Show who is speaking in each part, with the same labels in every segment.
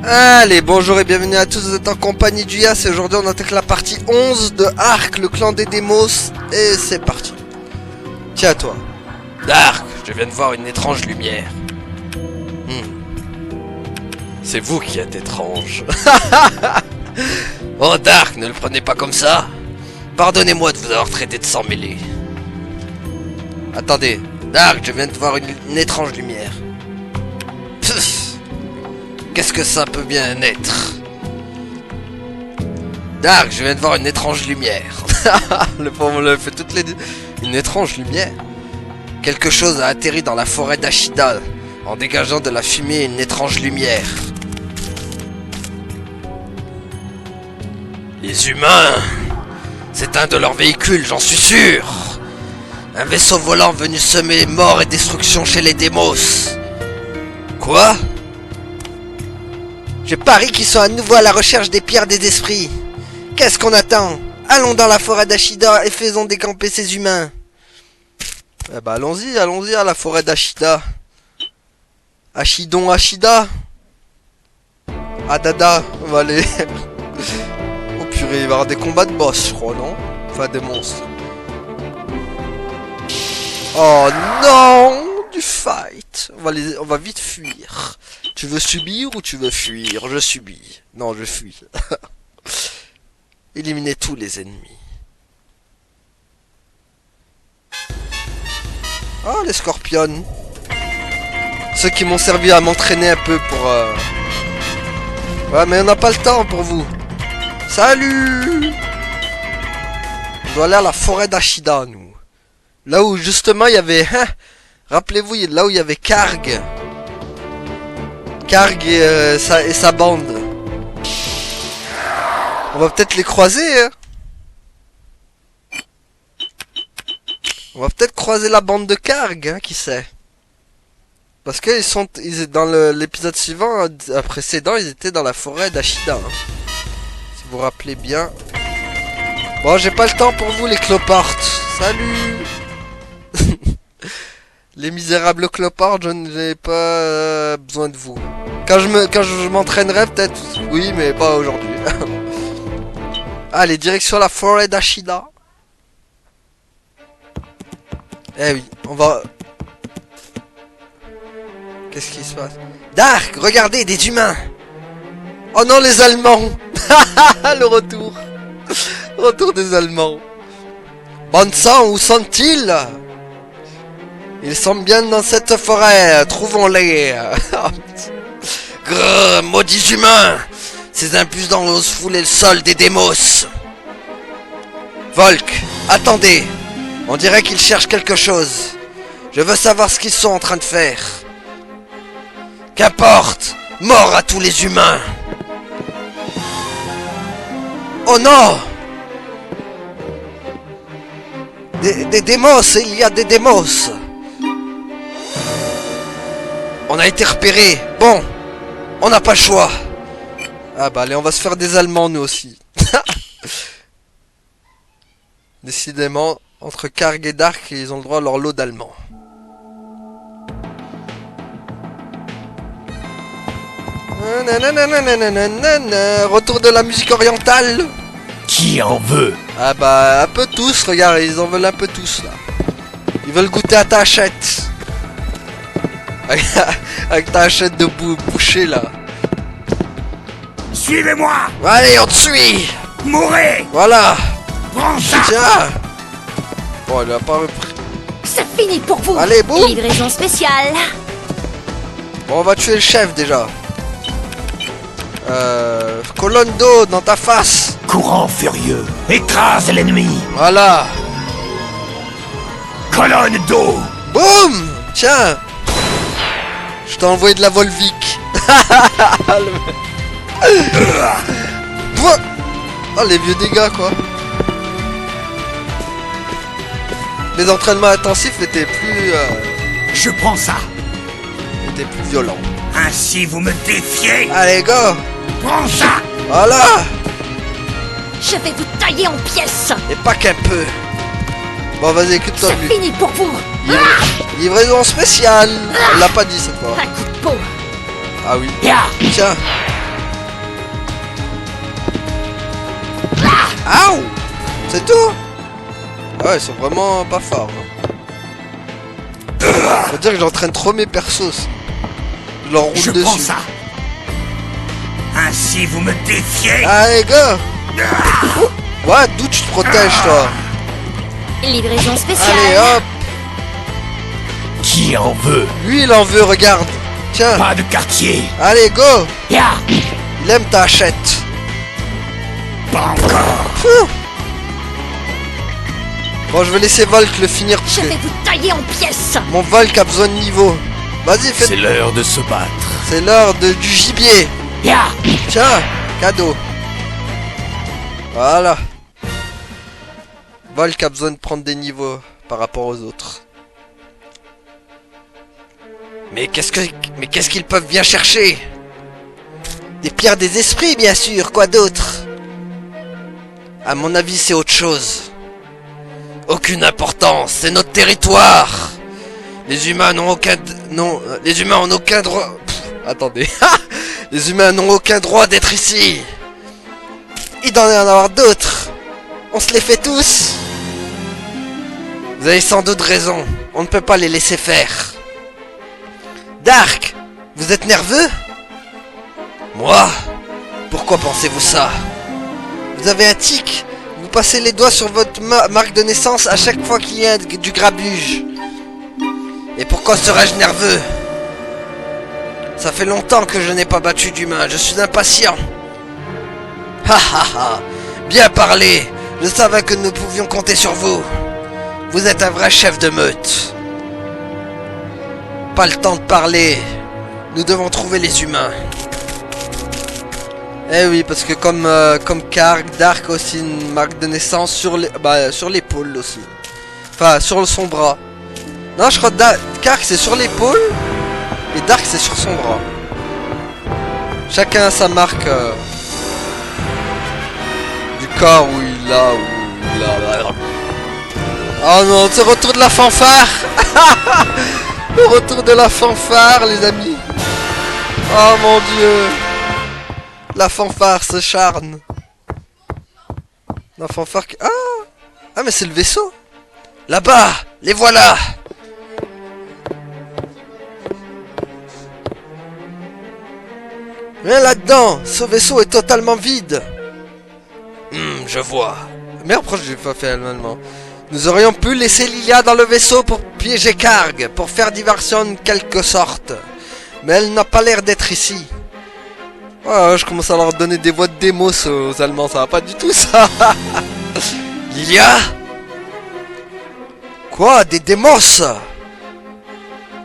Speaker 1: Allez, bonjour et bienvenue à tous, vous êtes en compagnie du Yas et aujourd'hui on attaque la partie 11 de Ark, le clan des Démos, et c'est parti. Tiens toi.
Speaker 2: Dark, je viens de voir une étrange lumière. C'est vous qui êtes étrange. Oh Dark, ne le prenez pas comme ça. Pardonnez-moi de vous avoir traité de sang mêlé. Attendez, Dark, je viens de voir une étrange lumière. Pfff. Qu'est-ce que ça peut bien être? Dark, je viens de voir une étrange lumière.
Speaker 1: Le pauvre le fait toutes les deux.
Speaker 2: Une étrange lumière? Quelque chose a atterri dans la forêt d'Ashida, en dégageant de la fumée une étrange lumière. Les humains! C'est un de leurs véhicules, j'en suis sûr! Un vaisseau volant venu semer mort et destruction chez les Démos. Quoi?
Speaker 1: Je parie qu'ils sont à nouveau à la recherche des pierres des esprits. Qu'est-ce qu'on attend? Allons dans la forêt d'Ashida et faisons décamper ces humains. Eh bah allons-y à la forêt d'Ashida. Ashida. Adada, on va aller. Oh purée, il va y avoir des combats de boss, je crois, non? Enfin, des monstres. Oh non! Du fight! On va vite fuir. Tu veux subir ou tu veux fuir? Je subis. Non, je fuis. Éliminer tous les ennemis. Oh, les scorpions. Ceux qui m'ont servi à m'entraîner un peu pour... Ouais, mais on n'a pas le temps pour vous. Salut! On doit aller à la forêt d'Ashida, nous. Là où, justement, il y avait... Hein, rappelez-vous, là où il y avait Karg. Karg et sa bande. On va peut-être les croiser, hein. On va peut-être croiser la bande de Karg, hein, qui sait. Parce que dans l'épisode suivant, précédent, ils étaient dans la forêt d'Ashida. Hein. Si vous vous rappelez bien. Bon, j'ai pas le temps pour vous, les cloportes. Salut. Les misérables cloportes, je n'ai pas besoin de vous. Quand je m'entraînerai, peut-être. Oui, mais pas aujourd'hui. Allez, direction la forêt d'Ashida. Eh oui, on va... Qu'est-ce qui se passe? Dark, regardez, des humains. Oh non, les Allemands. Le retour. Retour des Allemands. Bon sang, où sont-ils? Ils sont bien dans cette forêt, trouvons-les.
Speaker 2: Grrr, maudits humains! Ces impudents osent fouler le sol des Démos.
Speaker 1: Volk, attendez. On dirait qu'ils cherchent quelque chose. Je veux savoir ce qu'ils sont en train de faire.
Speaker 2: Qu'importe! Mort à tous les humains!
Speaker 1: Oh non! Des démos, il y a des démos. On a été repérés. Bon, on n'a pas le choix. Ah bah allez, on va se faire des Allemands nous aussi. Décidément, entre Karg et Dark, ils ont le droit à leur lot d'Allemands. Retour de la musique orientale.
Speaker 3: Qui en veut?
Speaker 1: Ah bah un peu tous, regarde, ils en veulent un peu tous là. Ils veulent goûter à ta hachette. Avec ta hachette de boucher là.
Speaker 3: Suivez-moi!
Speaker 1: Allez, on te suit.
Speaker 3: Mourez!
Speaker 1: Voilà.
Speaker 3: Prends ça!
Speaker 1: Tiens. Bon, il a pas repris.
Speaker 4: C'est fini pour vous.
Speaker 1: Allez, boum.
Speaker 4: Livraison spéciale.
Speaker 1: Bon, on va tuer le chef déjà. Colonne d'eau dans ta face.
Speaker 3: Courant furieux, écrase l'ennemi!
Speaker 1: Voilà.
Speaker 3: Colonne d'eau!
Speaker 1: Boum. Tiens. Je t'ai envoyé de la Volvic. Oh, les vieux dégâts quoi. Les entraînements intensifs étaient plus
Speaker 3: Je prends ça!
Speaker 1: violents.
Speaker 3: Ainsi vous me défiez!
Speaker 1: Allez go.
Speaker 3: Prends ça!
Speaker 1: Voilà.
Speaker 4: Je vais vous tailler en pièces.
Speaker 1: Et pas qu'un peu. Bon vas-y, écoute-toi
Speaker 4: C'est
Speaker 1: lui.
Speaker 4: fini pour vous.
Speaker 1: Livraison spéciale. On l'a pas dit cette fois.
Speaker 4: Un coup de peau.
Speaker 1: Ah oui.
Speaker 3: Ya!
Speaker 1: Tiens. Aouh! C'est tout? Ah ouais, ils sont vraiment pas forts. Faut dire que j'entraîne trop mes persos. Je leur roule
Speaker 3: Je
Speaker 1: dessus.
Speaker 3: prends ça. Ainsi vous me défiez.
Speaker 1: Allez, go! Ouais, d'où tu te protèges, toi?
Speaker 4: Livraison spéciale.
Speaker 1: Allez, hop!
Speaker 3: Qui en veut?
Speaker 1: Lui, il en veut, regarde. Tiens,
Speaker 3: Pas de quartier.
Speaker 1: allez, go!
Speaker 3: Ya.
Speaker 1: Il aime ta hachette.
Speaker 3: Pas encore.
Speaker 1: Fou. Bon, je vais laisser Volk le finir parce
Speaker 4: Je
Speaker 1: que
Speaker 4: vais vous tailler en pièces.
Speaker 1: mon Volk a besoin de niveau. Vas-y, fais.
Speaker 3: C'est l'heure de se battre.
Speaker 1: C'est l'heure du gibier.
Speaker 3: Ya.
Speaker 1: Tiens, cadeau. Voilà. Volk a besoin de prendre des niveaux par rapport aux autres.
Speaker 2: Mais qu'est-ce qu'ils peuvent bien chercher?
Speaker 1: Des pierres des esprits, bien sûr. Quoi d'autre?
Speaker 2: À mon avis, c'est autre chose. Aucune importance, c'est notre territoire. Les humains n'ont aucun... Non, les humains n'ont aucun droit...
Speaker 1: Attendez.
Speaker 2: Les humains n'ont aucun droit d'être ici.
Speaker 1: Il doit y en avoir d'autres. On se les fait tous.
Speaker 2: Vous avez sans doute raison. On ne peut pas les laisser faire.
Speaker 1: Dark, vous êtes nerveux?
Speaker 2: Moi? Pourquoi pensez-vous ça?
Speaker 1: Vous avez un tic? Vous passez les doigts sur votre marque de naissance à chaque fois qu'il y a du grabuge.
Speaker 2: Et pourquoi serais-je nerveux? Ça fait longtemps que je n'ai pas battu d'humain. Je suis impatient. Ha ha ha. Bien parlé. Je savais que nous pouvions compter sur vous. Vous êtes un vrai chef de meute. Pas le temps de parler. Nous devons trouver les humains.
Speaker 1: Eh oui, parce que comme Karg, Dark a aussi une marque de naissance sur sur l'épaule aussi. Enfin, sur son bras. Non, je crois que Karg c'est sur l'épaule et Dark c'est sur son bras. Chacun a sa marque du corps où il a. Oh non, c'est le retour de la fanfare. Le retour de la fanfare, les amis. Oh mon dieu. La fanfare se charne. La fanfare qui... Ah mais c'est le vaisseau.
Speaker 2: Là-bas, les voilà.
Speaker 1: Rien là-dedans. Ce vaisseau est totalement vide.
Speaker 2: Je vois.
Speaker 1: Merde, pourquoi je l'ai pas fait allemand? Nous aurions pu laisser Lilia dans le vaisseau pour piéger Karg, pour faire diversion en quelque sorte. Mais elle n'a pas l'air d'être ici. Oh, je commence à leur donner des voix de démos aux Allemands, ça va pas du tout ça.
Speaker 2: Lilia?
Speaker 1: Quoi? Des démos?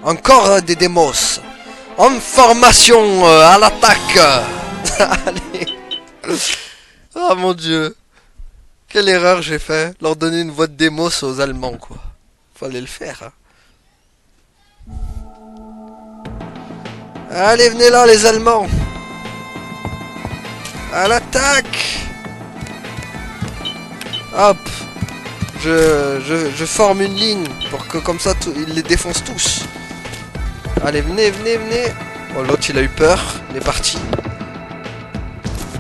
Speaker 1: Encore des démos. En formation à l'attaque. Allez. Oh mon dieu. Quelle erreur j'ai fait. Leur donner une voix de démos aux Allemands quoi. Fallait le faire. Hein. Allez, venez là les Allemands. À l'attaque. Hop. Je forme une ligne pour que comme ça ils les défoncent tous. Allez, venez, venez, venez. Oh, l'autre il a eu peur. Il est parti.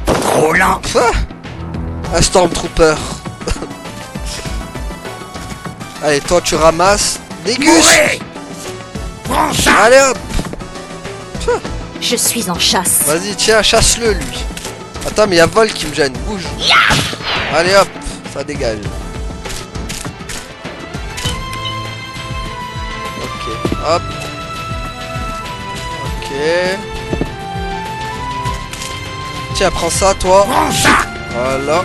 Speaker 3: Trop lent.
Speaker 1: Ah, un Stormtrooper. Allez, toi tu ramasses. Déguste.
Speaker 3: Mourez. Prends ça.
Speaker 1: Allez hop.
Speaker 4: Je suis en chasse.
Speaker 1: Vas-y, tiens, chasse-le lui. Attends, mais il y a Vol qui me gêne. Bouge. Allez hop, ça dégage. Ok, hop. Ok. Tiens, prends ça, toi.
Speaker 3: Prends ça.
Speaker 1: Voilà.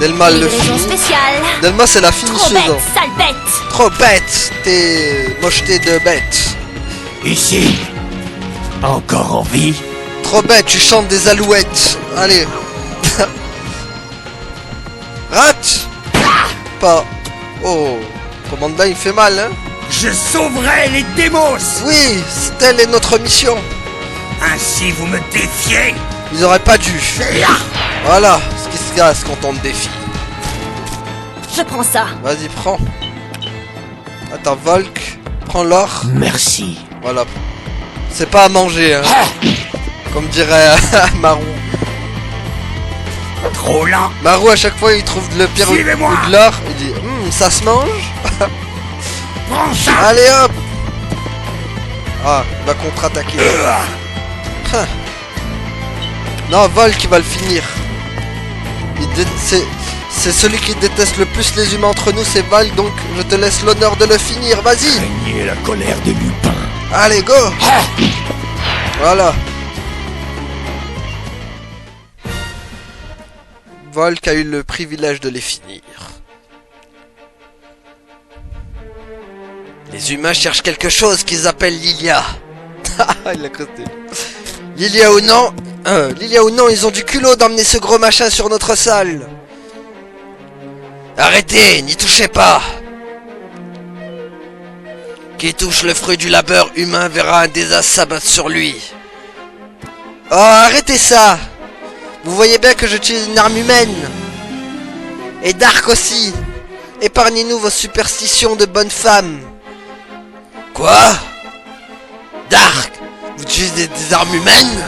Speaker 1: Delma le
Speaker 4: Livraison
Speaker 1: finit.
Speaker 4: spéciale.
Speaker 1: Delma, c'est la
Speaker 4: Trop
Speaker 1: finisseuse.
Speaker 4: bête, sale bête.
Speaker 1: Trop bête. T'es mocheté de bête.
Speaker 3: Ici. Encore en vie.
Speaker 1: Trop bête, tu chantes des alouettes. Allez. Rate. Pas. Oh. Commandant, il fait mal, hein.
Speaker 3: Je sauverai les démos.
Speaker 1: Oui, telle est notre mission.
Speaker 3: Ainsi vous me défiez.
Speaker 1: Ils auraient pas dû. Voilà ce qui se casse quand on te défie.
Speaker 4: Je prends ça.
Speaker 1: Vas-y, prends. Attends, Volk. Prends l'or.
Speaker 3: Merci.
Speaker 1: Voilà. C'est pas à manger, hein. Comme dirait Marron.
Speaker 3: Trop lent.
Speaker 1: Marou, à chaque fois, il trouve le pire ou
Speaker 3: Suivez-moi.
Speaker 1: de l'or. Il dit, ça se mange.
Speaker 3: Prends ça.
Speaker 1: Allez hop. Ah, il va contre-attaquer. Hein. Non, Vol qui va le finir. C'est celui qui déteste le plus les humains entre nous, c'est Vol, donc je te laisse l'honneur de le finir, vas-y.
Speaker 3: Craignez la colère de Lupin.
Speaker 1: Allez, go. Voilà. Volk a eu le privilège de les finir. Les humains cherchent quelque chose qu'ils appellent Lilia. Il a costé. Lilia ou non, ils ont du culot d'emmener ce gros machin sur notre salle. Arrêtez, n'y touchez pas. Qui touche le fruit du labeur humain verra un désastre s'abattre sur lui. Oh, arrêtez ça. Vous voyez bien que j'utilise une arme humaine. Et Dark aussi. Épargnez-nous vos superstitions de bonne femme. Quoi? Dark, vous utilisez des armes humaines?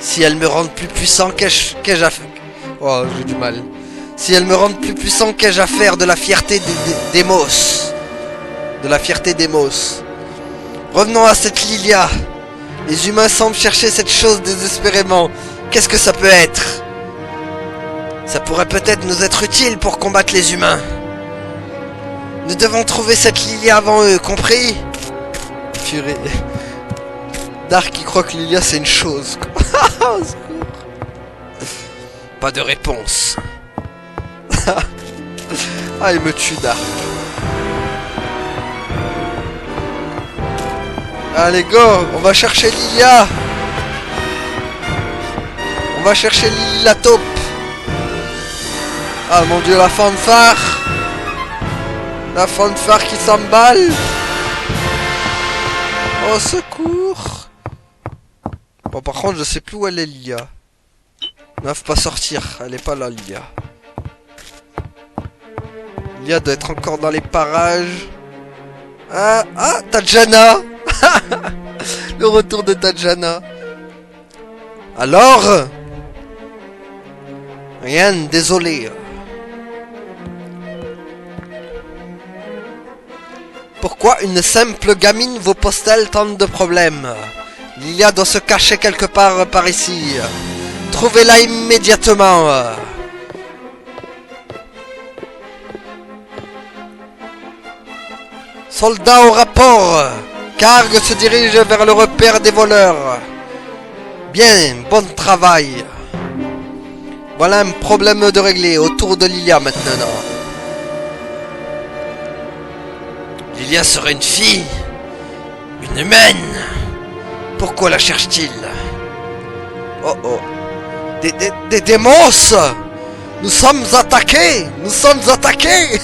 Speaker 1: Si elles me rendent plus puissant, qu'ai-je à faire? Oh, j'ai du mal. Si elles me rendent plus puissant, qu'ai-je à faire de la fierté d'Emos? De la fierté d'Emos. Revenons à cette Lilia. Les humains semblent chercher cette chose désespérément. Qu'est-ce que ça peut être? Ça pourrait peut-être nous être utile pour combattre les humains. Nous devons trouver cette Lilia avant eux, compris? Purée. Dark qui croit que Lilia c'est une chose. Pas de réponse. Ah, il me tue, Dark. Allez, go, on va chercher Lilia. On va chercher la taupe. Ah mon dieu, la fanfare. La fanfare qui s'emballe. Au secours. Bon, par contre, je sais plus où elle est, Lilia. Ne doivent pas sortir. Elle est pas là, Lilia. Lilia doit être encore dans les parages. Ah, Tajana. Le retour de Tajana. Alors? Rien, désolé. Pourquoi une simple gamine vous pose-t-elle tant de problèmes? Lilia doit se cacher quelque part par ici. Trouvez-la immédiatement. Soldats au rapport. Karg se dirige vers le repère des voleurs. Bien, bon travail. Voilà un problème de régler. Autour de Lilia maintenant. Lilia serait une fille. Une humaine. Pourquoi la cherche-t-il? Oh oh. Des démos. Nous sommes attaqués. Nous sommes attaqués.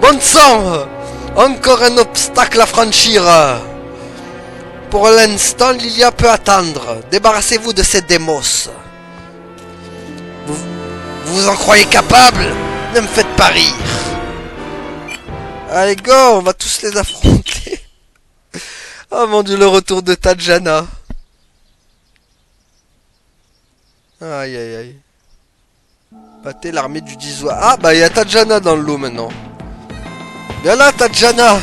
Speaker 1: Bon sang. Encore un obstacle à franchir. Pour l'instant, Lilia peut attendre. Débarrassez-vous de ces démos. Vous vous en croyez capable? Ne me faites pas rire. Allez, go, on va tous les affronter. Oh mon dieu, le retour de Tajana. Aïe aïe aïe. Battez l'armée du 10 oies. Ah bah il y a Tajana dans le lot maintenant. Viens là, Tajana.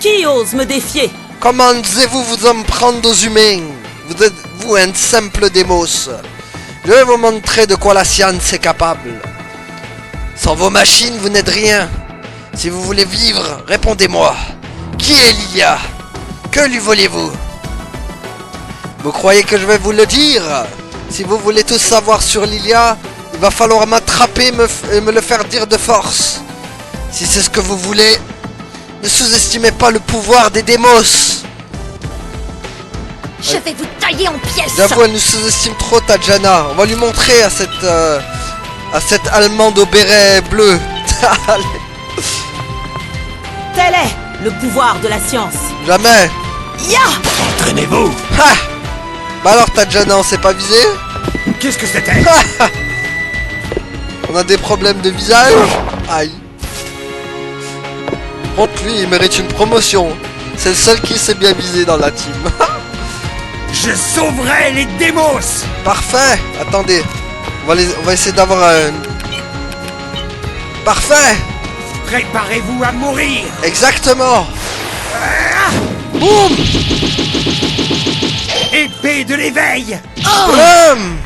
Speaker 5: Qui ose me défier?
Speaker 1: Comment osez-vous vous en prendre aux humains? Vous êtes, vous, un simple démos. Je vais vous montrer de quoi la science est capable. Sans vos machines, vous n'êtes rien. Si vous voulez vivre, répondez-moi. Qui est Lilia? Que lui voliez-vous? Vous croyez que je vais vous le dire? Si vous voulez tout savoir sur Lilia, il va falloir m'attraper et me le faire dire de force. Si c'est ce que vous voulez, ne sous-estimez pas le pouvoir des démos.
Speaker 4: Je vais vous tailler en pièces.
Speaker 1: J'avoue, elle nous sous-estime trop, Tajana. On va lui montrer à cette Allemande au béret bleu.
Speaker 5: Tel est le pouvoir de la science.
Speaker 1: Jamais.
Speaker 5: Ya!
Speaker 3: Entraînez-vous.
Speaker 1: Ha! Bah alors, Tajana, on s'est pas visé?
Speaker 3: Qu'est-ce que c'était?
Speaker 1: On a des problèmes de visage. Aïe. Contre lui, il mérite une promotion. C'est le seul qui s'est bien visé dans la team.
Speaker 3: Je sauverai les démos.
Speaker 1: Parfait. Attendez. On va essayer d'avoir un... Parfait.
Speaker 3: Préparez-vous à mourir.
Speaker 1: Exactement. Boum.
Speaker 3: Épée de l'éveil.
Speaker 1: Boum.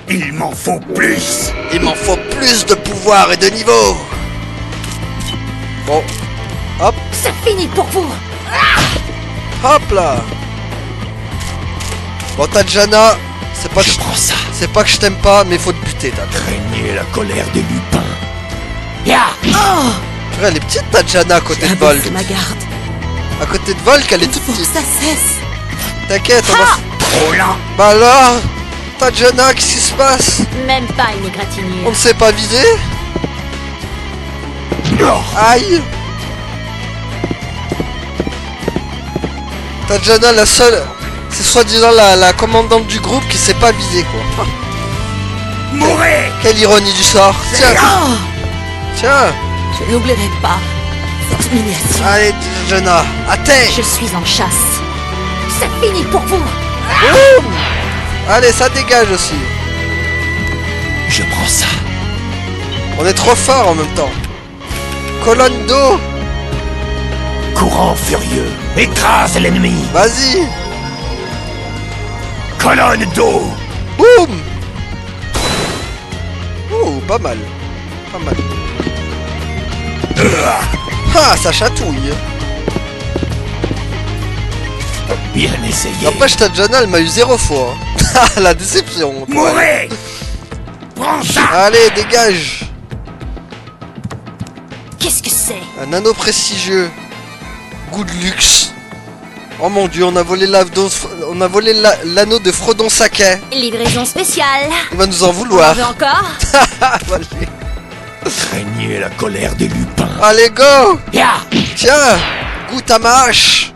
Speaker 3: Il m'en faut plus.
Speaker 1: Il m'en faut plus de pouvoir et de niveau. Bon. Hop.
Speaker 4: C'est fini pour vous.
Speaker 1: Hop là. Bon, Tajana, c'est pas que
Speaker 3: Je prends ça.
Speaker 1: c'est pas que je t'aime pas, mais faut te buter, Tajana.
Speaker 3: Craignez la colère de Lupin. Ya.
Speaker 1: Purée, elle est petite, Tajana, à côté de Volk.
Speaker 5: Abaisse ma garde.
Speaker 1: À côté de Volk, elle est
Speaker 5: Il
Speaker 1: toute
Speaker 5: faut que
Speaker 1: petite.
Speaker 5: ça cesse.
Speaker 1: T'inquiète, on va...
Speaker 3: Trop lent.
Speaker 1: Bah alors, Tajana, qu'est-ce qui se passe?
Speaker 4: Même pas une
Speaker 1: On
Speaker 4: égratignure.
Speaker 1: ne sait pas viser?
Speaker 3: Oh.
Speaker 1: Aïe. Tajana, la seule... C'est soi-disant la commandante du groupe qui sait pas viser, quoi.
Speaker 3: Mourez.
Speaker 1: Quelle ironie du sort. Tiens,
Speaker 5: Oh,
Speaker 1: tiens.
Speaker 5: je n'oublierai pas cette humiliation.
Speaker 1: Allez, Tajana, attends.
Speaker 4: Je suis en chasse. C'est fini pour vous.
Speaker 1: Boum. Allez, ça dégage aussi.
Speaker 3: Je prends ça.
Speaker 1: On est trop fort en même temps. Colonne d'eau.
Speaker 3: Courant furieux. Écrase l'ennemi.
Speaker 1: Vas-y.
Speaker 3: Colonne d'eau.
Speaker 1: Boum. Oh, pas mal. Pas mal. Ah, ça chatouille.
Speaker 3: Bien essayé.
Speaker 1: N'empêche, Tajana, elle m'a eu 0 fois. hein. La déception. pour elle.
Speaker 3: Mourez. Prends ça.
Speaker 1: Allez, dégage.
Speaker 4: Qu'est-ce que c'est?
Speaker 1: Un anneau prestigieux. Goût de luxe. Oh mon dieu, on a volé l'anneau de Frodon Sakai.
Speaker 4: Livraison spéciale.
Speaker 1: Il va nous en
Speaker 4: On en
Speaker 1: vouloir.
Speaker 4: veut encore?
Speaker 1: Vas-y.
Speaker 3: Craignez la colère de Lupin.
Speaker 1: Allez, go.
Speaker 3: Ya.
Speaker 1: Tiens, goûte à ma hache.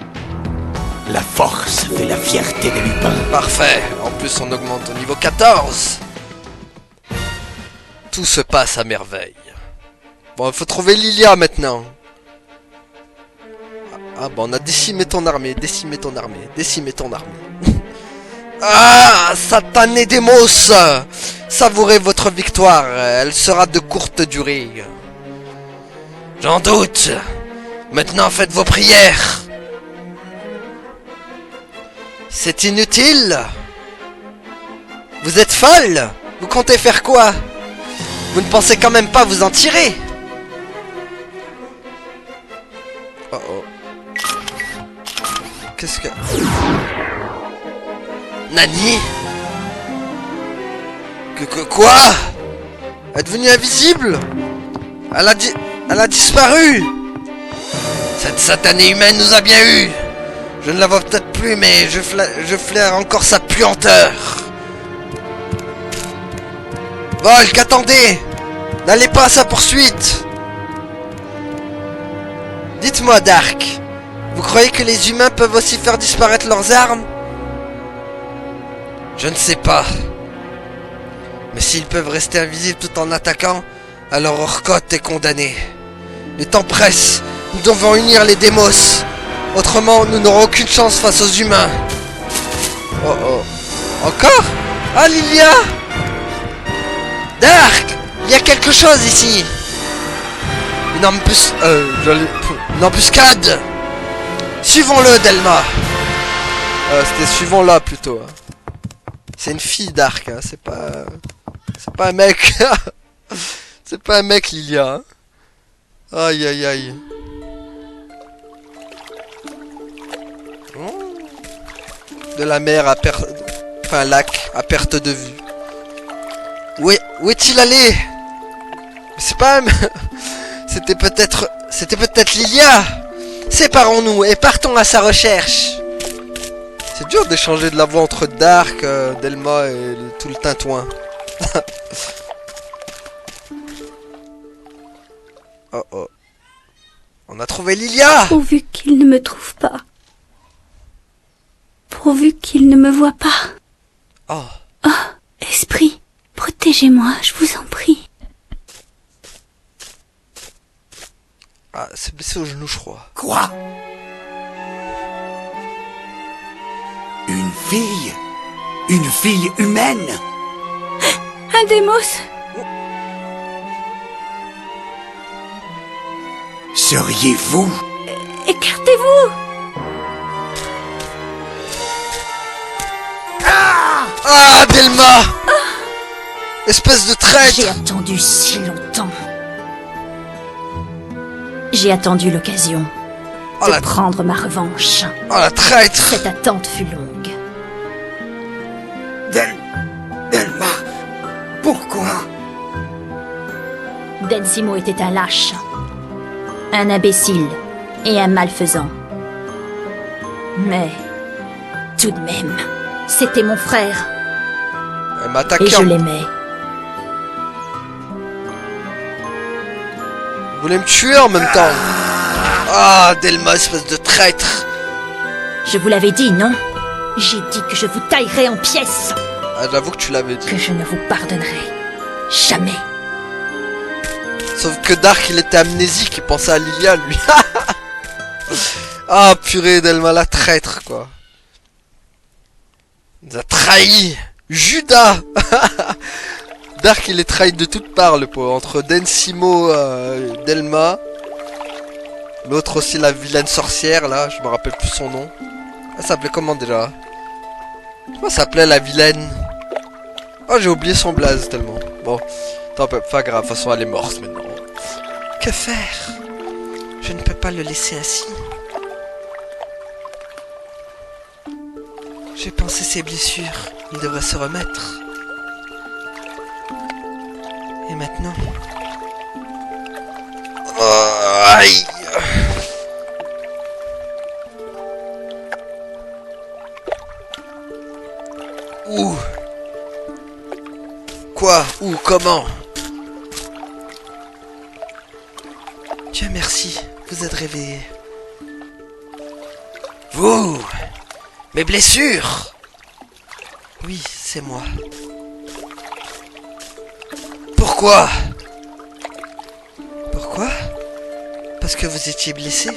Speaker 3: La force fait la fierté de Lupin.
Speaker 1: Parfait. En plus, on augmente au niveau 14. Tout se passe à merveille. Bon, il faut trouver Lilia maintenant. Ah bon, on a décimé ton armée, décimé ton armée, décimé ton armée. Ah, satané Demos. Savourez votre victoire, elle sera de courte durée. J'en doute. Maintenant, faites vos prières. C'est inutile. Vous êtes folle. Vous comptez faire quoi? Vous ne pensez quand même pas vous en tirer? Oh oh. Qu'est-ce que... Nani? Quoi? Elle est devenue invisible? Elle a disparu. Cette satanée humaine nous a bien eu. Je ne la vois peut-être plus, mais je flaire encore sa puanteur. Volk, attendez. N'allez pas à sa poursuite. Dites-moi, Dark. Vous croyez que les humains peuvent aussi faire disparaître leurs armes? Je ne sais pas. Mais s'ils peuvent rester invisibles tout en attaquant, alors Orkoth est condamné. Le temps presse. Nous devons unir les démos. Autrement, nous n'aurons aucune chance face aux humains. Oh oh. Encore? Ah, Lilia! Dark! Il y a quelque chose ici! Une embuscade! Suivons-le, Delma! C'était suivons-la plutôt. Hein. C'est une fille Dark, hein. C'est pas un mec. C'est pas un mec, Lilia. Hein. Aïe aïe aïe. De la mer à perte... Enfin, lac à perte de vue. Où est-il allé? C'est pas... C'était peut-être Lilia. Séparons-nous et partons à sa recherche. C'est dur d'échanger de la voix entre Dark, Delma et tout le tintouin. Oh oh. On a trouvé Lilia.
Speaker 6: Pourvu qu'il ne me trouve pas. Pourvu qu'il ne me voie pas.
Speaker 1: Oh.
Speaker 6: Oh, esprit, protégez-moi, je vous en prie.
Speaker 1: Ah, c'est blessé au genou, je crois.
Speaker 3: Quoi? fille. Une fille humaine.
Speaker 6: Un démos.
Speaker 3: Seriez-vous?
Speaker 6: Écartez-vous.
Speaker 1: Ah, Delma! Espèce de traître!
Speaker 4: J'ai attendu si longtemps. J'ai attendu l'occasion
Speaker 1: Oh
Speaker 4: de
Speaker 1: la,
Speaker 4: prendre ma revanche.
Speaker 1: oh, la traître!
Speaker 4: Cette attente fut longue.
Speaker 3: Delma, pourquoi?
Speaker 4: Densimo était un lâche, un imbécile et un malfaisant. Mais, tout de même, c'était mon frère
Speaker 1: Elle m'a
Speaker 4: et
Speaker 1: attaqué
Speaker 4: je l'aimais.
Speaker 1: Vous voulez me tuer en même temps? Ah, Delma, espèce de traître!
Speaker 4: Je vous l'avais dit, non? J'ai dit que je vous taillerais en pièces,
Speaker 1: Ah, j'avoue que tu l'avais dit.
Speaker 4: que je ne vous pardonnerai jamais.
Speaker 1: Sauf que Dark, il était amnésique, il pensait à Lilia, lui. Ah, purée, Delma, la traître, quoi. Il nous a trahi! Judas! Dark, il est trahi de toutes parts, le pauvre. Entre Densimo, Delma. L'autre aussi, la vilaine sorcière, là. Je me rappelle plus son nom. Elle s'appelait comment, déjà? Comment ça s'appelait, la vilaine? Oh, j'ai oublié son blaze, tellement. Bon, tant pis, pas grave. De toute façon, elle est morte, maintenant. Que faire? Je ne peux pas le laisser ainsi. J'ai pensé ses blessures. Il devrait se remettre. Et maintenant... Oh, aïe. Où? Quoi? Où? Comment? Dieu merci, vous êtes réveillé. Vous? Mes blessures? Oui, c'est moi. Pourquoi? Pourquoi? Parce que vous étiez blessé?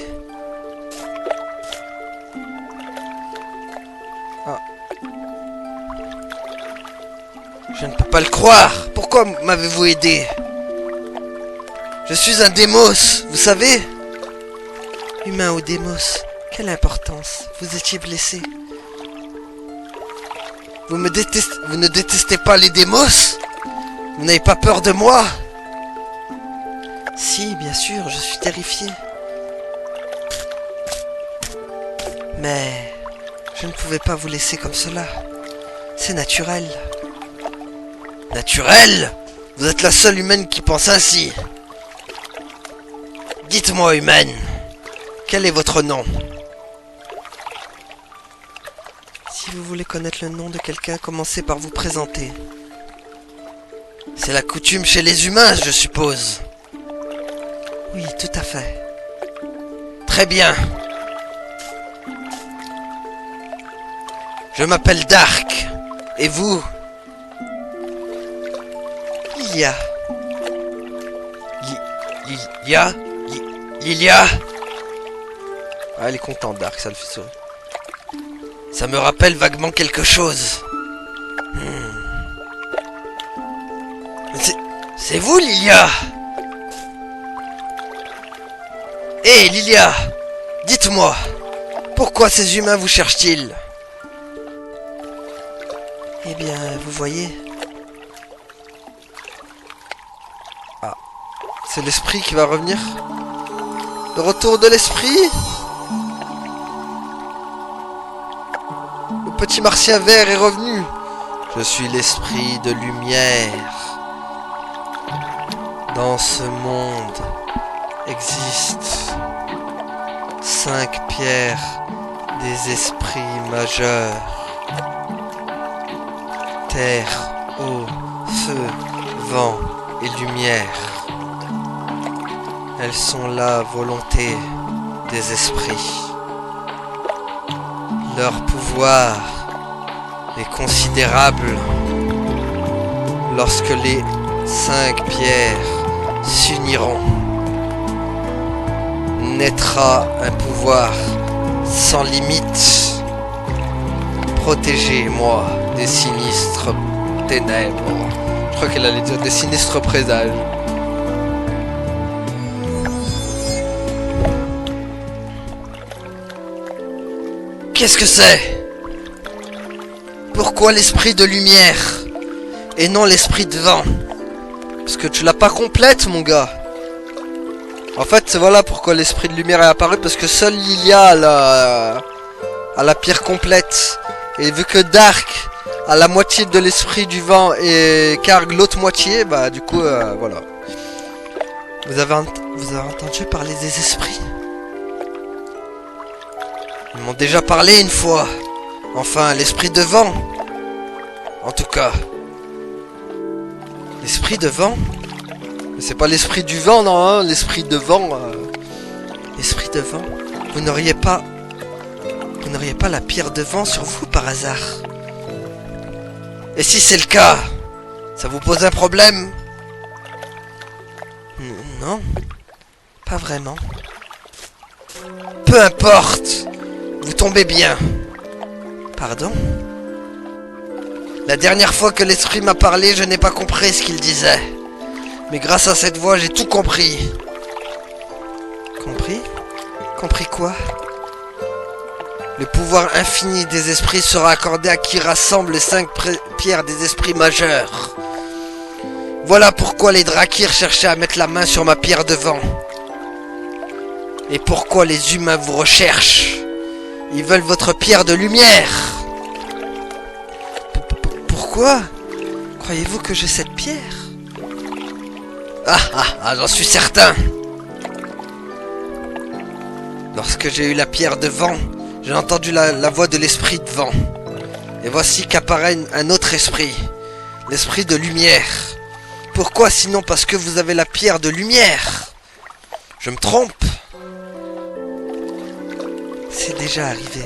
Speaker 1: Ah. Je ne peux pas le croire. Pourquoi m'avez-vous aidé? Je suis un démos, vous savez? Humain ou démos, quelle importance? Vous étiez blessé. Vous ne détestez pas les démos? Vous n'avez pas peur de moi? Si, bien sûr, je suis terrifié. Mais je ne pouvais pas vous laisser comme cela. C'est naturel. Naturel? Vous êtes la seule humaine qui pense ainsi. Dites-moi, humaine, quel est votre nom? Si vous voulez connaître le nom de quelqu'un, commencez par vous présenter. C'est la coutume chez les humains, je suppose. Oui, tout à fait. Très bien. Je m'appelle Dark. Et vous? Lilia. Lilia? Lilia? Ah, elle est contente, Dark, ça le fait sourire. Ça me rappelle vaguement quelque chose. C'est vous, Lilia? Hé, Lilia, dites-moi, pourquoi ces humains vous cherchent-ils? Eh bien, vous voyez... Ah, c'est l'esprit qui va revenir? Le retour de l'esprit? Le petit martien vert est revenu. Je suis l'esprit de lumière. Dans ce monde existent 5 pierres des esprits majeurs. Terre, eau, feu, vent et lumière. Elles sont la volonté des esprits. Leur pouvoir est considérable. Lorsque les 5 pierres s'uniront, naîtra un pouvoir sans limite, Protégez-moi des sinistres ténèbres. Je crois qu'elle allait dire des sinistres présages.
Speaker 2: Qu'est-ce que c'est? Pourquoi l'esprit de lumière et non l'esprit de vent?
Speaker 1: Parce que tu l'as pas complète, mon gars. En fait, voilà pourquoi l'esprit de lumière est apparu. Parce que seule Lilia a la pierre complète. Et vu que Dark a la moitié de l'esprit du vent et Karg l'autre moitié, bah du coup, voilà. Vous avez entendu parler des esprits?
Speaker 2: Ils m'ont déjà parlé une fois. Enfin, l'esprit de vent. En tout cas.
Speaker 1: L'esprit de vent? Mais c'est pas l'esprit du vent, non, hein, l'esprit de vent. L'esprit de vent? Vous n'auriez pas la pierre de vent sur vous par hasard?
Speaker 2: Et si c'est le cas, ça vous pose un problème?
Speaker 1: Non, pas vraiment.
Speaker 2: Peu importe. Vous tombez bien.
Speaker 1: Pardon?
Speaker 2: La dernière fois que l'esprit m'a parlé, je n'ai pas compris ce qu'il disait. Mais grâce à cette voix, j'ai tout compris.
Speaker 1: Compris? Compris quoi?
Speaker 2: Le pouvoir infini des esprits sera accordé à qui rassemble les 5 pierres des esprits majeurs. Voilà pourquoi les Drakir cherchaient à mettre la main sur ma pierre de vent. Et pourquoi les humains vous recherchent. Ils veulent votre pierre de lumière.
Speaker 1: Pourquoi? Croyez-vous que j'ai cette pierre?
Speaker 2: J'en suis certain. Lorsque j'ai eu la pierre de vent, j'ai entendu la voix de l'esprit de vent. Et voici qu'apparaît un autre esprit. L'esprit de lumière. Pourquoi sinon parce que vous avez la pierre de lumière? Je me trompe?
Speaker 1: C'est déjà arrivé.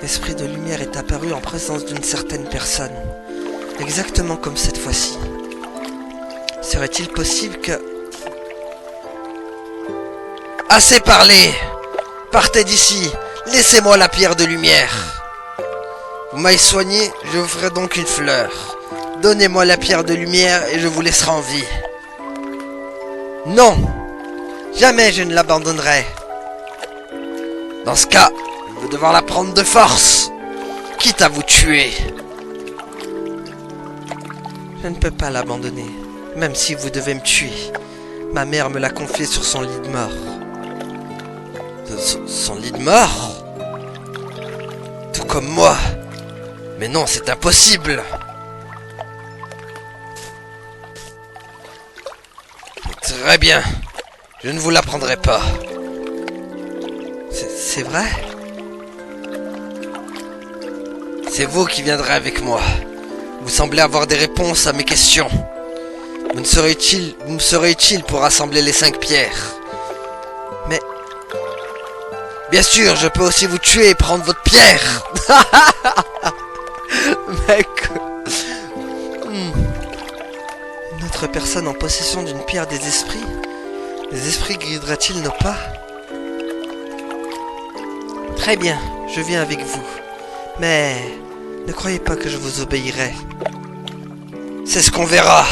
Speaker 1: L'esprit de lumière est apparu en présence d'une certaine personne. Exactement comme cette fois-ci. Serait-il possible que...
Speaker 2: Assez parlé! Partez d'ici! Laissez-moi la pierre de lumière! Vous m'avez soigné, je vous ferai donc une fleur. Donnez-moi la pierre de lumière et je vous laisserai en vie. Non! Jamais je ne l'abandonnerai. Dans ce cas, je vais devoir la prendre de force, quitte à vous tuer.
Speaker 1: Je ne peux pas l'abandonner, même si vous devez me tuer. Ma mère me l'a confié sur son lit de mort.
Speaker 2: Son lit de mort? Tout comme moi. Mais non, c'est impossible. Très bien. Je ne vous l'apprendrai pas.
Speaker 1: C'est vrai?
Speaker 2: C'est vous qui viendrez avec moi. Vous semblez avoir des réponses à mes questions. Vous me serez utile pour rassembler les 5 pierres.
Speaker 1: Mais...
Speaker 2: Bien sûr, je peux aussi vous tuer et prendre votre pierre.
Speaker 1: Mec... Une autre personne en possession d'une pierre des esprits? Les esprits guideraient-ils nos pas? Très bien, je viens avec vous. Mais... ne croyez pas que je vous obéirai.
Speaker 2: C'est ce qu'on verra.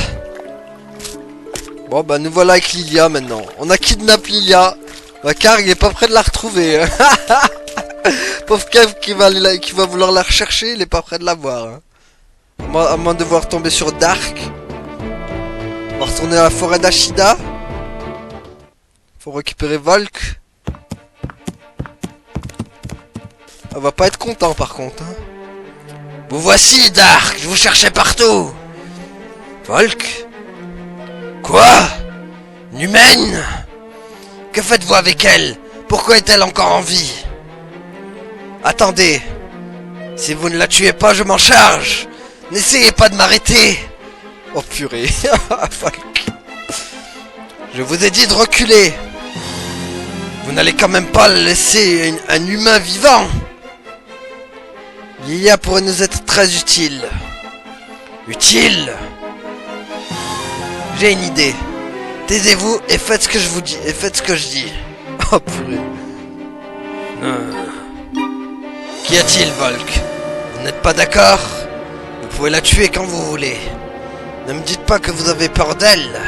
Speaker 1: Bon bah nous voilà avec Lilia maintenant. On a kidnappé Lilia. Bah Karg est pas prêt de la retrouver. Pauvre Kev qui va vouloir la rechercher, il est pas prêt de la voir. À moins de devoir tomber sur Dark. On va retourner à la forêt d'Ashida. Faut récupérer Volk. On va pas être content par contre. Hein.
Speaker 2: Vous voici, Dark. Je vous cherchais partout. Volk? Quoi? Une humaine? Que faites-vous avec elle? Pourquoi est-elle encore en vie? Attendez. Si vous ne la tuez pas, je m'en charge. N'essayez pas de m'arrêter.
Speaker 1: Oh purée. Volk.
Speaker 2: Je vous ai dit de reculer. Vous n'allez quand même pas laisser un humain vivant. Lilia pourrait nous être très utile. Utile? J'ai une idée. Taisez-vous et faites ce que je vous dis. Et faites ce que je dis.
Speaker 1: Oh purée.
Speaker 2: Qu'y a-t-il, Volk? Vous Vous n'êtes pas d'accord? Vous pouvez la tuer quand vous voulez. Ne me dites pas que vous avez peur d'elle.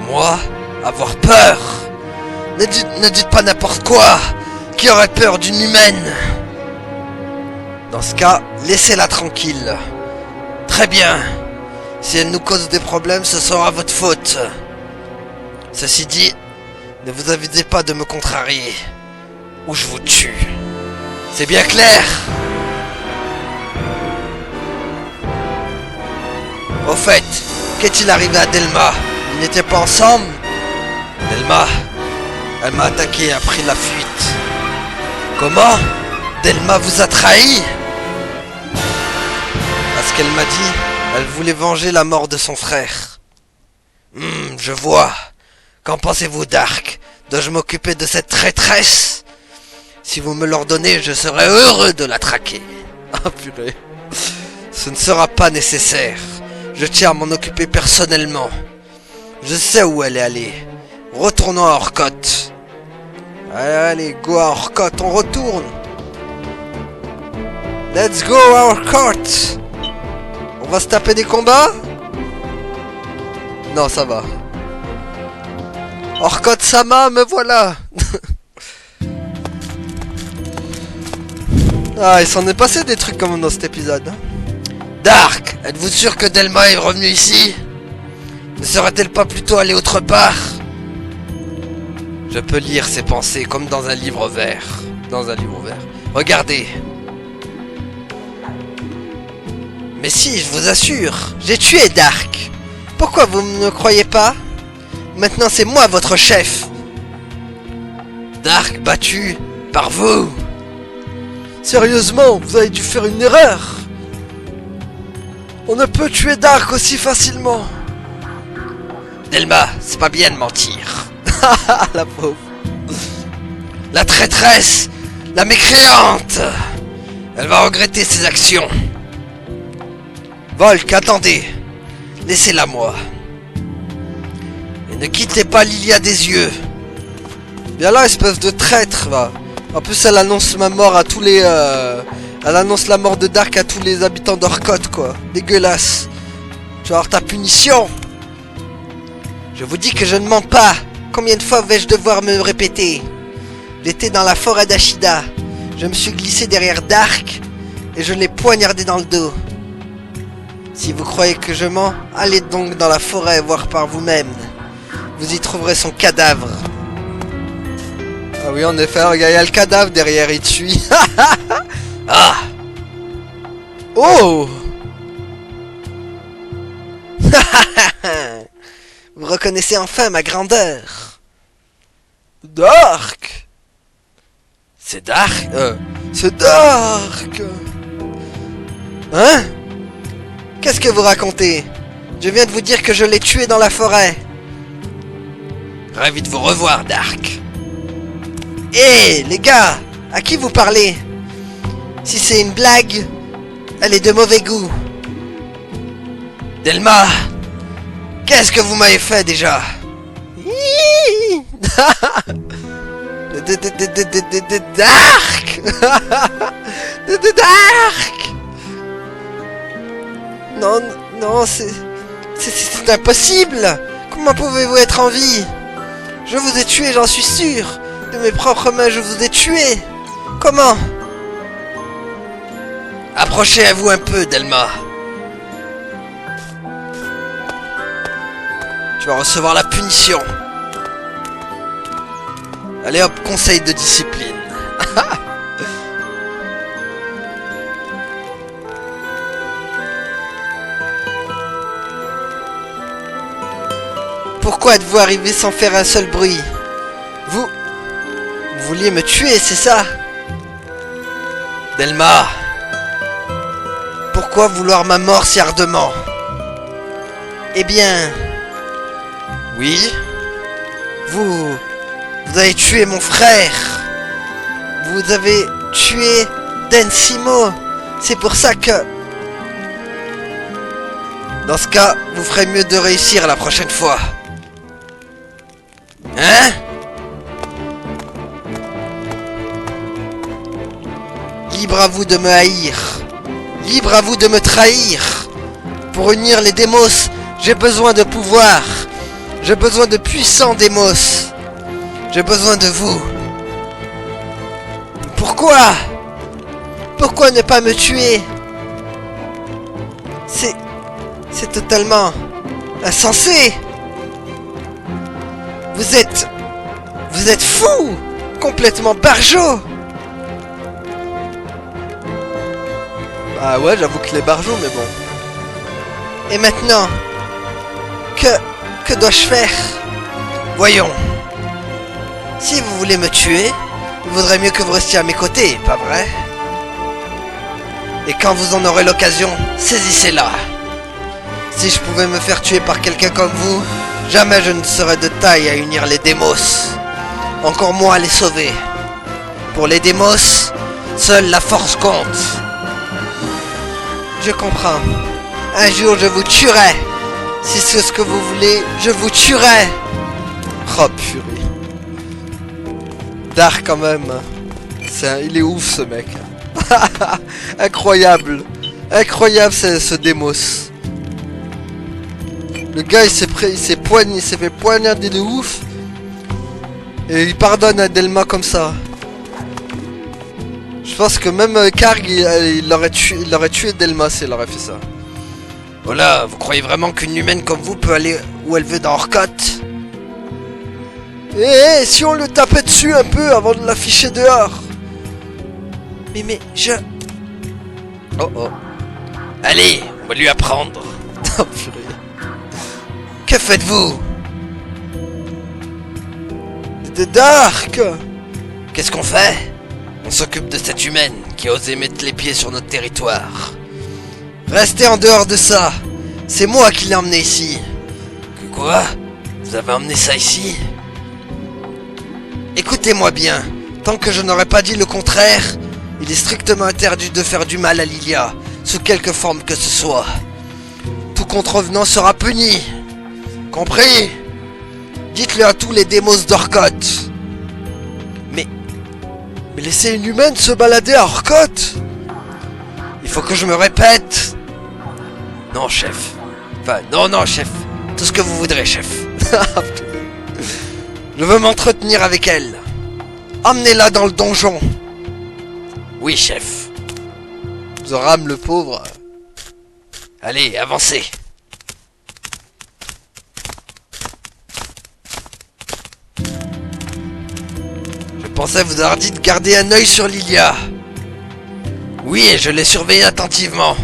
Speaker 2: Moi? Avoir peur? Ne dites pas n'importe quoi. Qui aurait peur d'une humaine? Dans ce cas, laissez-la tranquille. Très bien. Si elle nous cause des problèmes, ce sera votre faute. Ceci dit, ne vous avisez pas de me contrarier, ou je vous tue. C'est bien clair? Au fait, qu'est-il arrivé à Delma? Ils n'étaient pas ensemble? Delma, elle m'a attaqué et a pris la fuite. Comment? Delma vous a trahi? À ce qu'elle m'a dit, elle voulait venger la mort de son frère. Je vois. Qu'en pensez-vous, Dark? Dois-je m'occuper de cette traîtresse? Si vous me l'ordonnez, je serai heureux de la traquer. Ah purée. Ce ne sera pas nécessaire. Je tiens à m'en occuper personnellement. Je sais où elle est allée. Retournons à Orcoth. Allez, go à Orcoth, on retourne. Let's go à Orcoth. On va se taper des combats? Non, ça va. Orcoth Sama, me voilà. Ah, il s'en est passé des trucs comme dans cet épisode. Dark, êtes-vous sûr que Delma est revenue ici? Ne serait-elle pas plutôt allée autre part? Je peux lire ses pensées comme dans un livre vert. Regardez. Mais si, je vous assure, j'ai tué Dark. Pourquoi vous ne me croyez pas? Maintenant c'est moi votre chef. Dark battu par vous. Sérieusement, vous avez dû faire une erreur. On ne peut tuer Dark aussi facilement. Delma, c'est pas bien de mentir. La pauvre. La traîtresse, la mécréante. Elle va regretter ses actions. Volk, attendez. Laissez-la moi. Et ne quittez pas Lilia des yeux. Bien là, espèce de traître, va. En plus, elle annonce ma mort à tous les... Elle annonce la mort de Dark à tous les habitants d'Orcoth, quoi. Dégueulasse. Tu vas avoir ta punition. Je vous dis que je ne mens pas. Combien de fois vais-je devoir me répéter? J'étais dans la forêt d'Ashida. Je me suis glissé derrière Dark et je l'ai poignardé dans le dos. Si vous croyez que je mens, allez donc dans la forêt voir par vous-même. Vous y trouverez son cadavre. Ah oui, en effet, regarde, il y a le cadavre derrière, il te suit. Ah! Oh! Vous reconnaissez enfin ma grandeur. Dark! C'est Dark? C'est Dark! Hein? Qu'est-ce que vous racontez? Je viens de vous dire que je l'ai tué dans la forêt. Ravi de vous revoir, Dark. Hé, les gars! À qui vous parlez? Si c'est une blague, elle est de mauvais goût. Delma! Qu'est-ce que vous m'avez fait déjà? Dark! Dark! Non, non, c'est impossible! Comment pouvez-vous être en vie? Je vous ai tué, j'en suis sûr! De mes propres mains, je vous ai tué! Comment? Approchez-vous un peu, Delma. Tu vas recevoir la punition. Allez hop, conseil de discipline. Pourquoi êtes-vous arrivé sans faire un seul bruit? Vous vouliez me tuer, c'est ça? Delma, pourquoi vouloir ma mort si ardemment? Eh bien... Oui? Vous avez tué mon frère. Vous avez tué Densimo. C'est pour ça que... Dans ce cas, vous ferez mieux de réussir la prochaine fois. Hein? libre à vous de me haïr. Libre à vous de me trahir. Pour unir les démos, j'ai besoin de pouvoir. J'ai besoin de puissants démos. J'ai besoin de vous. Pourquoi? Pourquoi ne pas me tuer? C'est totalement insensé. Vous êtes fou. Complètement barjot.
Speaker 1: Ah ouais, j'avoue qu'il est barjot, mais bon.
Speaker 2: Et maintenant, que dois-je faire? Voyons. Si vous voulez me tuer, il vaudrait mieux que vous restiez à mes côtés, pas vrai? Et quand vous en aurez l'occasion, saisissez-la. Si je pouvais me faire tuer par quelqu'un comme vous, jamais je ne serais de taille à unir les démos. Encore moins à les sauver. Pour les démos, seule la force compte. Je comprends. Un jour je vous tuerai. Si c'est ce que vous voulez, je vous tuerai.
Speaker 1: Oh purée. Dark quand même. Il est ouf ce mec. Incroyable. Incroyable ce démos. Le gars il s'est fait poignarder de ouf. Et il pardonne à Delma comme ça. Je pense que même Karg il aurait tué Delma s'il aurait fait ça.
Speaker 2: Voilà, vous croyez vraiment qu'une humaine comme vous peut aller où elle veut dans Orcoth?
Speaker 1: Eh, si on le tapait dessus un peu avant de l'afficher dehors.
Speaker 2: Mais je...
Speaker 1: Oh oh.
Speaker 2: Allez, on va lui apprendre.
Speaker 1: Oh purée.
Speaker 2: Que faites-vous?
Speaker 1: De Dark.
Speaker 2: Qu'est-ce qu'on fait? On s'occupe de cette humaine qui a osé mettre les pieds sur notre territoire. Restez en dehors de ça. C'est moi qui l'ai emmené ici. Que quoi? Vous avez emmené ça ici? Écoutez-moi bien. Tant que je n'aurais pas dit le contraire, il est strictement interdit de faire du mal à Lilia, sous quelque forme que ce soit. Tout contrevenant sera puni. Compris? Dites-le à tous les démos d'Orcoth.
Speaker 1: Mais laissez une humaine se balader à Orcoth.
Speaker 2: Il faut que je me répète. Non, chef. Enfin, non, chef. Tout ce que vous voudrez, chef. Je veux m'entretenir avec elle. Emmenez-la dans le donjon. Oui, chef.
Speaker 1: Zoram le pauvre.
Speaker 2: Allez, avancez. Je pensais vous avoir dit de garder un œil sur Lilia. Oui, et je l'ai surveillée attentivement.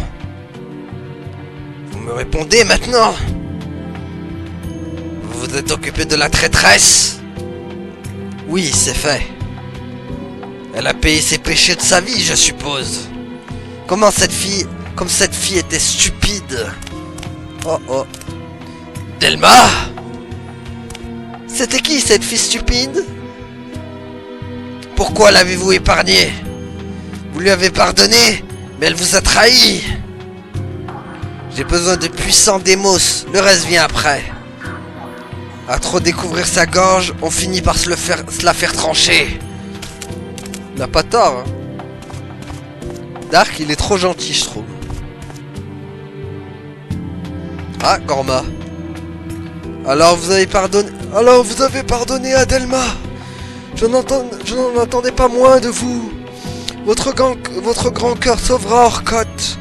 Speaker 2: Vous me répondez maintenant? Vous vous êtes occupé de la traîtresse? Oui, c'est fait. Elle a payé ses péchés de sa vie, je suppose. Comme cette fille était stupide.
Speaker 1: Oh oh.
Speaker 2: Delma? C'était qui cette fille stupide? Pourquoi l'avez-vous épargnée? Vous lui avez pardonné, mais elle vous a trahi. J'ai besoin de puissants démos, le reste vient après. À trop découvrir sa gorge, on finit par se la faire trancher.
Speaker 1: Il n'a pas tort. Hein. Dark, il est trop gentil, je trouve. Ah, Gorma. Alors vous avez pardonné à Delma. Je n'en attendais pas moins de vous. Votre grand cœur sauvera Orcoth.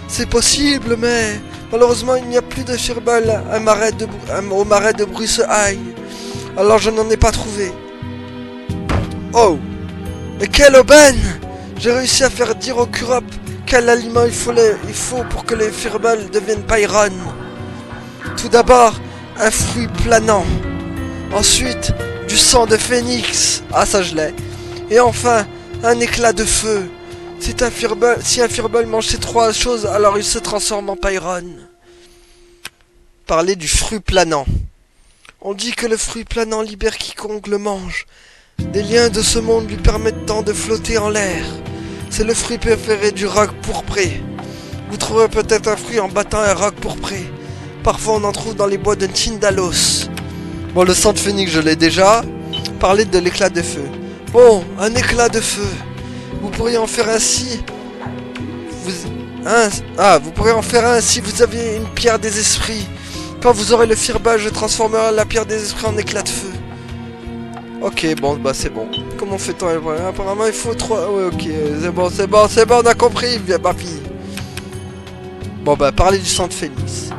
Speaker 1: C'est possible, mais malheureusement il n'y a plus de Firbolg au marais de Bruce-High. Alors je n'en ai pas trouvé. Oh! Et quelle aubaine! J'ai réussi à faire dire au Kurop quel aliment il faut pour que les Firbolg deviennent Pyrrhon. Tout d'abord, un fruit planant. Ensuite, du sang de phénix. Ah, ça je l'ai. Et enfin, un éclat de feu. Si un Firbolg mange ces trois choses, alors il se transforme en Pyrrhon. Parler du fruit planant. On dit que le fruit planant libère quiconque le mange. Des liens de ce monde lui permettant de flotter en l'air. C'est le fruit préféré du roc pourpré. Vous trouverez peut-être un fruit en battant un roc pourpré. Parfois on en trouve dans les bois de Tyndalos. Bon, le sang de phénix je l'ai déjà. Parler de l'éclat de feu. Bon, un éclat de feu. Vous pourriez en faire ainsi. Vous pourrez en faire un si vous avez une pierre des esprits. Quand vous aurez le firbage, je transformerai la pierre des esprits en éclat de feu. Ok, bon, bah c'est bon. Comment fait-on? Apparemment, il faut 3... Ouais, ok, c'est bon, on a compris, ma fille. Bon, bah, parler du sang de phénix.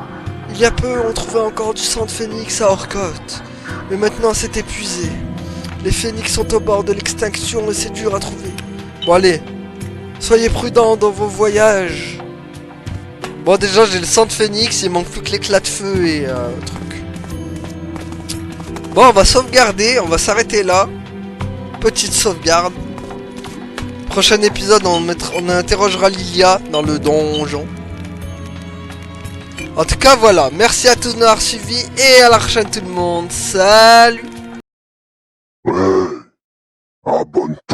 Speaker 1: Il y a peu, on trouvait encore du sang de phénix à Orcoth. Mais maintenant, c'est épuisé. Les phénix sont au bord de l'extinction et c'est dur à trouver. Bon, allez. Soyez prudents dans vos voyages. Bon, déjà, j'ai le sang de phénix, il manque plus que l'éclat de feu et truc. Bon, on va sauvegarder, on va s'arrêter là. Petite sauvegarde. Prochain épisode, on interrogera Lilia dans le donjon. En tout cas, voilà. Merci à tous de nous avoir suivis et à la prochaine tout le monde. Salut!
Speaker 7: Ouais, abonne-toi.